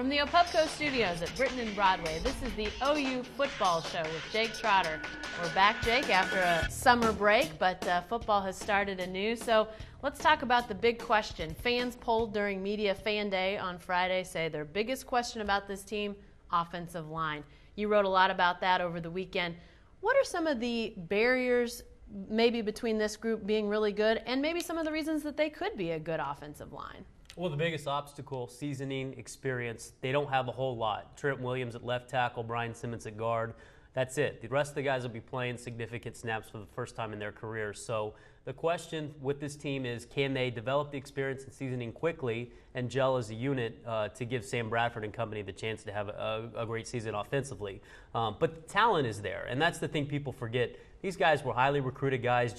From the Opubco studios at Britton and Broadway, this is the OU Football Show with Jake Trotter. We're back, Jake, after a summer break, but football has started anew. So let's talk about the big question. Fans polled during Media Fan Day on Friday say their biggest question about this team, offensive line. You wrote a lot about that over the weekend. What are some of the barriers maybe between this group being really good and maybe some of the reasons that they could be a good offensive line? Well, the biggest obstacle, seasoning, experience. They don't have a whole lot. Trent Williams at left tackle, Brian Simmons at guard. That's it. The rest of the guys will be playing significant snaps for the first time in their careers. So the question with this team is, can they develop the experience and seasoning quickly and gel as a unit to give Sam Bradford and company the chance to have a great season offensively? But the talent is there, and that's the thing people forget. These guys were highly recruited guys.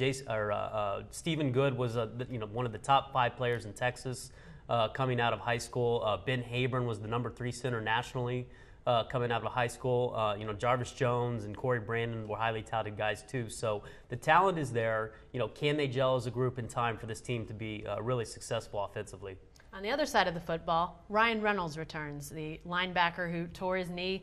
Stephen Good was one of the top 5 players in Texas coming out of high school. Ben Habern was the number 3 center nationally coming out of high school. Jarvis Jones and Corey Brandon were highly touted guys too. So the talent is there. Can they gel as a group in time for this team to be really successful offensively? On the other side of the football, Ryan Reynolds returns, the linebacker who tore his knee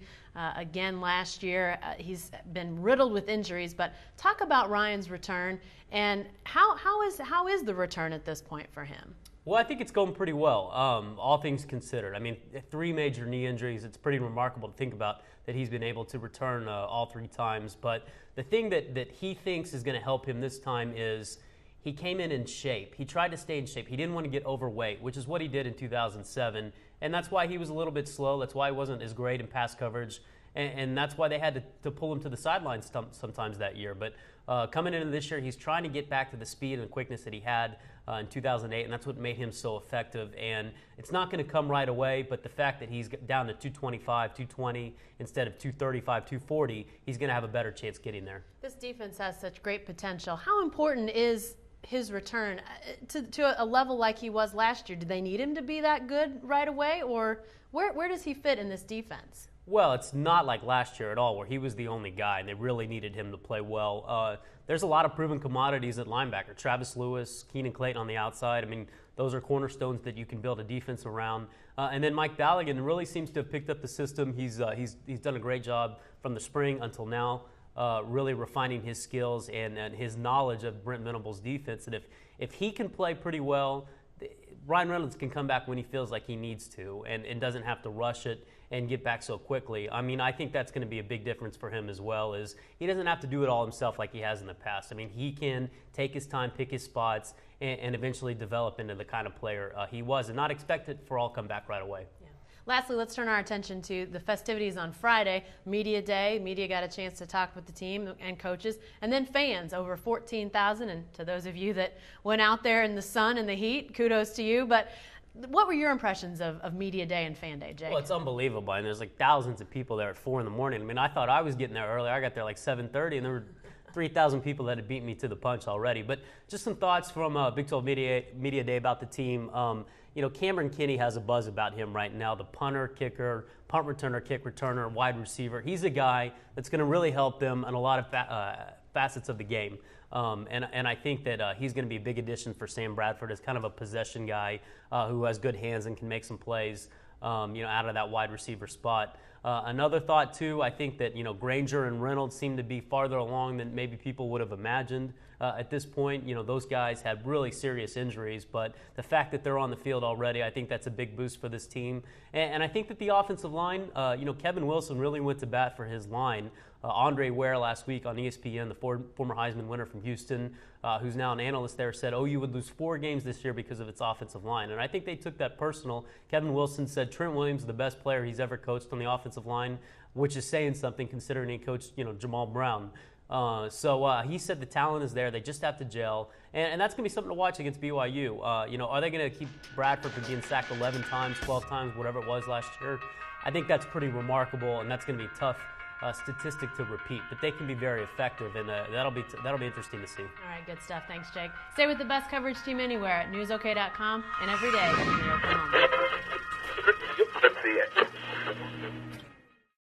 again last year. He's been riddled with injuries, but talk about Ryan's return and how is the return at this point for him? Well, I think it's going pretty well, all things considered. I mean, 3 major knee injuries. It's pretty remarkable to think about that he's been able to return all 3 times. But the thing that he thinks is going to help him this time is he came in shape. He tried to stay in shape. He didn't want to get overweight, which is what he did in 2007. And that's why he was a little bit slow. That's why he wasn't as great in pass coverage. And that's why they had to pull him to the sidelines sometimes that year. But coming into this year, he's trying to get back to the speed and quickness that he had in 2008, and that's what made him so effective. And it's not going to come right away, but the fact that he's down to 225, 220 instead of 235, 240, he's going to have a better chance getting there. This defense has such great potential. How important is his return to a level like he was last year? Do they need him to be that good right away, or where does he fit in this defense? Well, it's not like last year at all where he was the only guy and they really needed him to play well. There's a lot of proven commodities at linebacker. Travis Lewis, Keenan Clayton on the outside. I mean, those are cornerstones that you can build a defense around. And then Mike Ballaghan really seems to have picked up the system. He's done a great job from the spring until now, really refining his skills and his knowledge of Brent Venables' defense. And if he can play pretty well, Ryan Reynolds can come back when he feels like he needs to and doesn't have to rush it and get back so quickly. I mean, I think that's going to be a big difference for him as well, is he doesn't have to do it all himself like he has in the past. I mean, he can take his time, pick his spots, and eventually develop into the kind of player he was, and not expect it for all come back right away. Yeah. Lastly, let's turn our attention to the festivities on Friday, Media Day. Media got a chance to talk with the team and coaches, and then fans, over 14,000. And to those of you that went out there in the sun and the heat, kudos to you. But what were your impressions of Media Day and Fan Day, Jake? Well, it's unbelievable, and there's like thousands of people there at 4 in the morning. I mean, I thought I was getting there early. I got there like 7:30, and there were 3,000 people that had beat me to the punch already. But just some thoughts from Big 12 Media Day about the team. Cameron Kinney has a buzz about him right now, the punter, kicker, punt returner, kick returner, wide receiver. He's a guy that's going to really help them in a lot of facets of the game. And I think that he's going to be a big addition for Sam Bradford as kind of a possession guy who has good hands and can make some plays out of that wide receiver spot. Another thought, too, I think that, Granger and Reynolds seem to be farther along than maybe people would have imagined at this point. Those guys had really serious injuries, but the fact that they're on the field already, I think that's a big boost for this team. And I think that the offensive line, Kevin Wilson really went to bat for his line. Andre Ware last week on ESPN, the former Heisman winner from Houston, who's now an analyst there, said OU would lose 4 games this year because of its offensive line. And I think they took that personal. Kevin Wilson said Trent Williams is the best player he's ever coached on the offensive line, which is saying something considering he coached Jamal Brown. So he said the talent is there. They just have to gel. And that's going to be something to watch against BYU. Are they going to keep Bradford from being sacked 11 times, 12 times, whatever it was last year? I think that's pretty remarkable, and that's going to be a tough statistic to repeat, but they can be very effective, and that'll be interesting to see. All right, good stuff. Thanks, Jake. Stay with the best coverage team anywhere at newsok.com and every day in your home.